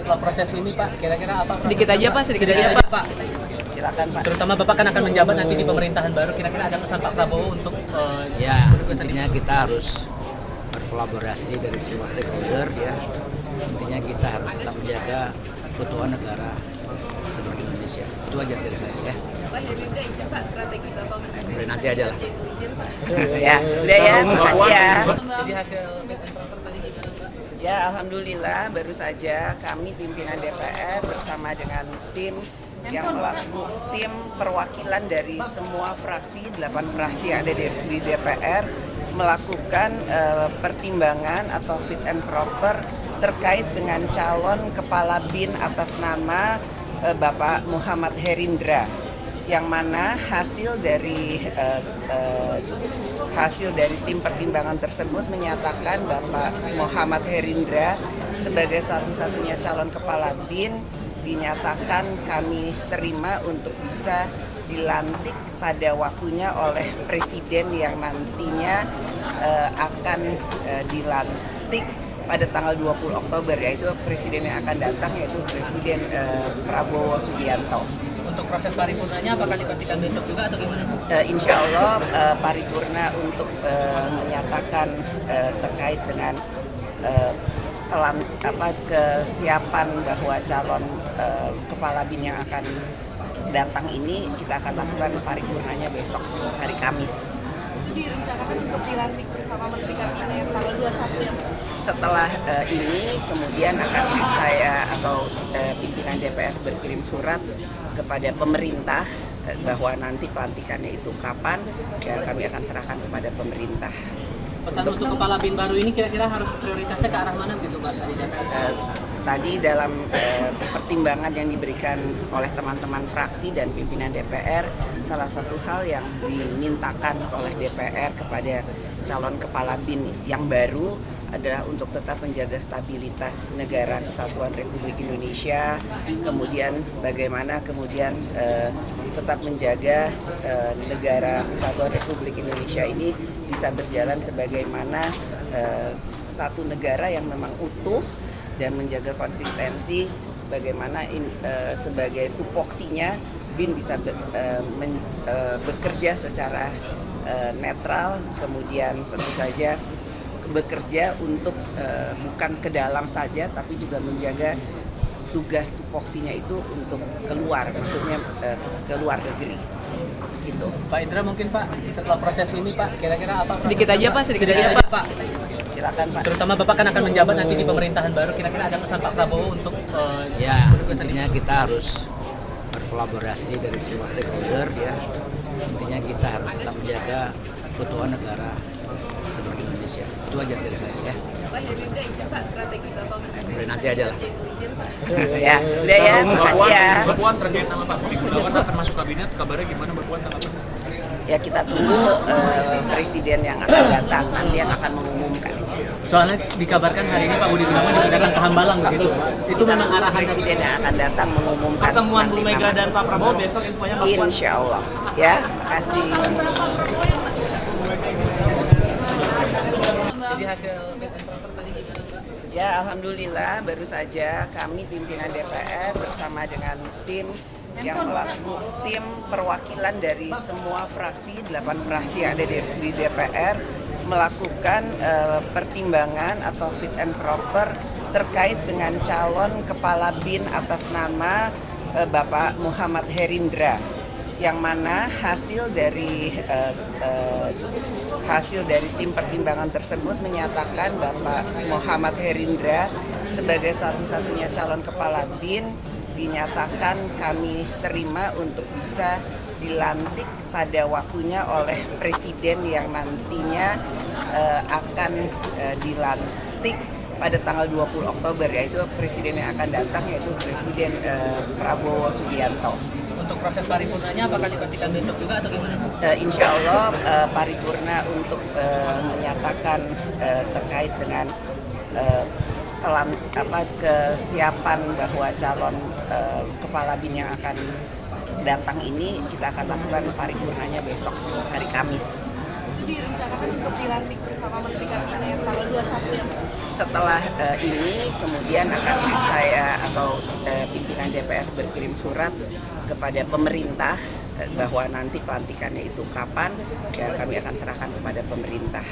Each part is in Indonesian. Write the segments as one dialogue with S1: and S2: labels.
S1: setelah proses ini Pak, kira-kira apa?
S2: Sedikit aja Pak.
S1: Silakan Pak. Terutama Bapak kan akan menjabat nanti di pemerintahan baru, kira-kira ada pesan Pak Prabowo untuk
S3: ya intinya kita harus berkolaborasi dari semua stakeholder ya. Intinya kita harus tetap menjaga keutuhan negara Republik Indonesia. Itu aja dari saya ya. Udah nanti aja lah.
S4: Ya, udah ya, makasih ya.
S1: Jadi hasil fit and proper tadi gimana Pak?
S4: Ya, alhamdulillah baru saja kami pimpinan DPR bersama dengan tim tim perwakilan dari semua fraksi, 8 fraksi yang ada di DPR melakukan pertimbangan atau fit and proper terkait dengan calon kepala BIN atas nama Bapak Muhammad Herindra, yang mana hasil dari tim pertimbangan tersebut menyatakan Bapak Muhammad Herindra sebagai satu-satunya calon kepala BIN dinyatakan kami terima untuk bisa dilantik pada waktunya oleh Presiden yang nantinya akan dilantik pada tanggal 20 Oktober, yaitu Presiden yang akan datang, yaitu Presiden Prabowo Subianto.
S1: Untuk proses paripurnanya apakah dipastikan besok juga atau gimana?
S4: Insya Allah paripurna untuk menyatakan terkait dengan kesiapan bahwa calon kepala BIN yang akan datang ini kita akan lakukan paripurnanya besok hari Kamis.
S2: Itu direncanakan untuk dilantik bersama Menteri Kabinet tanggal 21 ya Pak?
S4: Setelah ini kemudian akan saya atau pimpinan DPR berkirim surat kepada pemerintah bahwa nanti pelantikannya itu kapan, ya kami akan serahkan kepada pemerintah.
S1: Pesan untuk kepala BIN baru ini kira-kira harus prioritasnya ke arah mana gitu Pak dari DPR?
S4: Tadi dalam pertimbangan yang diberikan oleh teman-teman fraksi dan pimpinan DPR, salah satu hal yang dimintakan oleh DPR kepada calon kepala BIN yang baru adalah untuk tetap menjaga stabilitas negara kesatuan Republik Indonesia, kemudian bagaimana tetap menjaga negara kesatuan Republik Indonesia ini bisa berjalan sebagaimana satu negara yang memang utuh dan menjaga konsistensi, bagaimana sebagai tupoksinya BIN bisa bekerja secara netral, kemudian tentu saja bekerja untuk bukan ke dalam saja tapi juga menjaga tugas tupoksinya itu untuk keluar, maksudnya ke luar negeri gitu.
S1: Pak Indra mungkin Pak setelah proses ini Pak, kira-kira apa?
S2: Sedikit aja Pak.
S4: Silakan Pak.
S1: Terutama Bapak kan akan menjabat nanti di pemerintahan baru, kira-kira ada pesan Pak Prabowo untuk
S3: ya intinya kita harus berkolaborasi dari semua stakeholder ya. Intinya kita harus tetap menjaga keutuhan negara Republik Indonesia. Itu aja dari saya ya. Udah nanti aja lah.
S4: Ya, udah ya, makasih ya.
S5: Mbak Puan terkait nama Pak Budi Gunawan akan masuk kabinet, kabarnya gimana Mbak Puan tanggapan?
S4: Ya kita tunggu presiden yang akan datang nanti yang akan mengumumkan.
S1: Soalnya dikabarkan hari ini Pak Budi Gunawan dipindahkan ke Hambalang begitu. Itu memang arahan
S4: Presiden yang akan datang mengumumkan.
S2: Pertemuan Bu
S4: nanti
S2: Mega
S4: nama.
S2: dan Pak Prabowo besok infonya Mbak Puan.
S4: Insya Allah. Ya, makasih.
S1: Jadi hasil fit and proper tadi gimana Pak?
S4: Ya, alhamdulillah baru saja kami pimpinan DPR bersama dengan tim perwakilan dari semua fraksi, 8 fraksi yang ada di DPR melakukan pertimbangan atau fit and proper terkait dengan calon kepala BIN atas nama Bapak Muhammad Herindra, yang mana hasil dari tim pertimbangan tersebut menyatakan Bapak Muhammad Herindra sebagai satu-satunya calon kepala BIN dinyatakan kami terima untuk bisa dilantik pada waktunya oleh Presiden yang nantinya akan dilantik pada tanggal 20 Oktober, yaitu Presiden yang akan datang, yaitu Presiden Prabowo Subianto.
S1: Untuk proses paripurnanya apakah dipastikan besok juga atau gimana?
S4: Insya Allah paripurna untuk menyatakan terkait dengan kesiapan bahwa calon kepala BIN yang akan datang ini kita akan lakukan paripurnanya besok hari Kamis.
S2: Itu direncanakan untuk dilantik bersama Menteri Kabinet tanggal 21 ya Pak?
S4: Setelah ini kemudian akan saya atau pimpinan DPR berkirim surat kepada pemerintah bahwa nanti pelantikannya itu kapan, ya kami akan serahkan kepada pemerintah.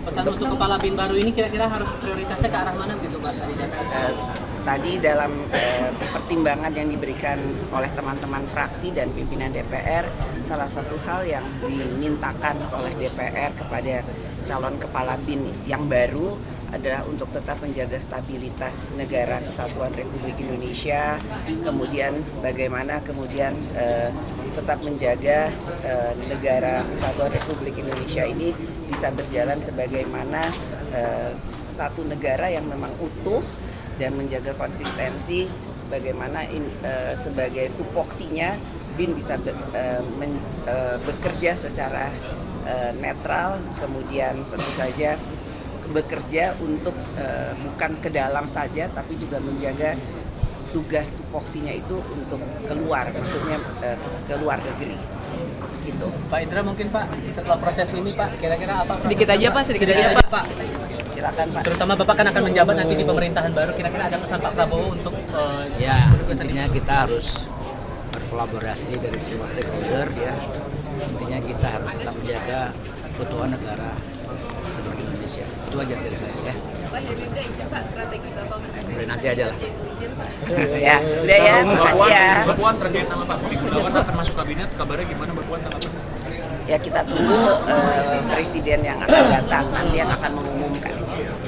S1: Pesan untuk kepala BIN baru ini kira-kira harus prioritasnya ke arah mana gitu Pak?
S4: Tadi dalam pertimbangan yang diberikan oleh teman-teman fraksi dan pimpinan DPR, salah satu hal yang dimintakan oleh DPR kepada calon kepala BIN yang baru adalah untuk tetap menjaga stabilitas negara kesatuan Republik Indonesia, kemudian bagaimana kemudian tetap menjaga negara kesatuan Republik Indonesia ini bisa berjalan sebagaimana satu negara yang memang utuh dan menjaga konsistensi bagaimana sebagai tupoksinya BIN bisa bekerja secara netral, kemudian tentu saja bekerja untuk bukan ke dalam saja tapi juga menjaga tugas tupoksinya itu untuk keluar, maksudnya ke luar negeri gitu.
S1: Pak Indra mungkin Pak setelah proses ini Pak kira-kira apa?
S2: Sedikit aja Pak.
S4: Silakan Pak.
S1: Terutama Bapak kan akan menjabat nanti di pemerintahan baru, kira-kira ada pesan Pak Prabowo untuk
S3: Ya, intinya kita harus berkolaborasi dari semua stakeholder ya. Intinya kita harus tetap menjaga keutuhan negara Republik Indonesia. Itu aja dari saya ya. Udah nanti aja lah.
S4: Ya, udah ya, makasih ya.
S5: Mbak Puan terkait nama Pak Budi Gunawan akan masuk kabinet, kabarnya gimana Mbak Puan tanggapannya?
S4: Ya kita tunggu presiden yang akan datang nanti yang akan mengumumkan.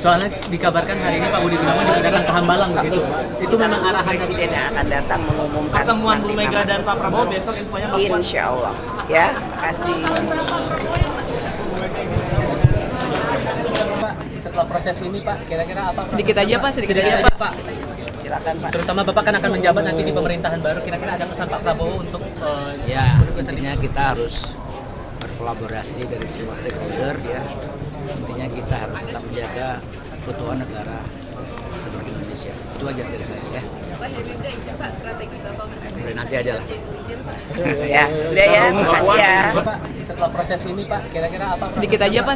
S1: soalnya dikabarkan hari ini Pak Budi Gunawan juga datang ke Hambalang begitu. Itu memang arahan
S4: Presiden yang akan datang mengumumkan
S1: pertemuan Bu
S4: nanti
S1: Mega
S4: nama.
S1: dan Pak Prabowo besok infonya Pak Puan.
S4: Insya Allah. Ya, makasih.
S1: Pak, setelah proses ini Pak, kira-kira apa?
S2: Sedikit aja Pak.
S4: Silakan Pak.
S1: Terutama Bapak kan akan menjabat nanti di pemerintahan baru, kira-kira ada pesan Pak Prabowo untuk
S3: Ya, intinya kita harus berkolaborasi dari semua stakeholder ya. Intinya kita harus tetap menjaga keutuhan negara Republik Indonesia. Itu aja dari saya ya. Udah nanti aja lah.
S4: Ya, udah ya, makasih ya.
S1: Pak, setelah proses ini Pak, kira-kira apa?
S2: Sedikit aja Pak.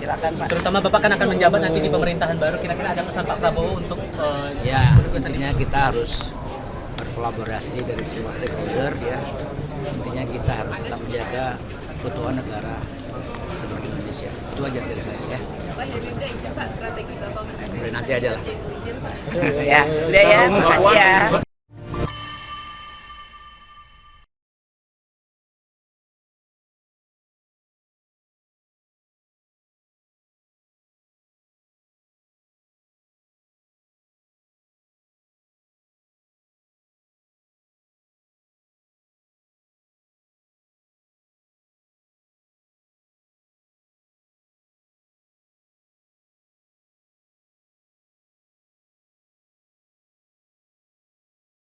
S4: Silakan Pak.
S1: Terutama Bapak kan akan menjabat nanti di pemerintahan baru, kira-kira ada pesan Pak Prabowo untuk
S3: Ya, intinya kita harus berkolaborasi dari semua stakeholder ya. Intinya kita harus tetap menjaga keutuhan negara Republik Indonesia. Itu aja dari saya ya. Udah nanti aja lah.
S4: Ya, udah ya, makasih ya.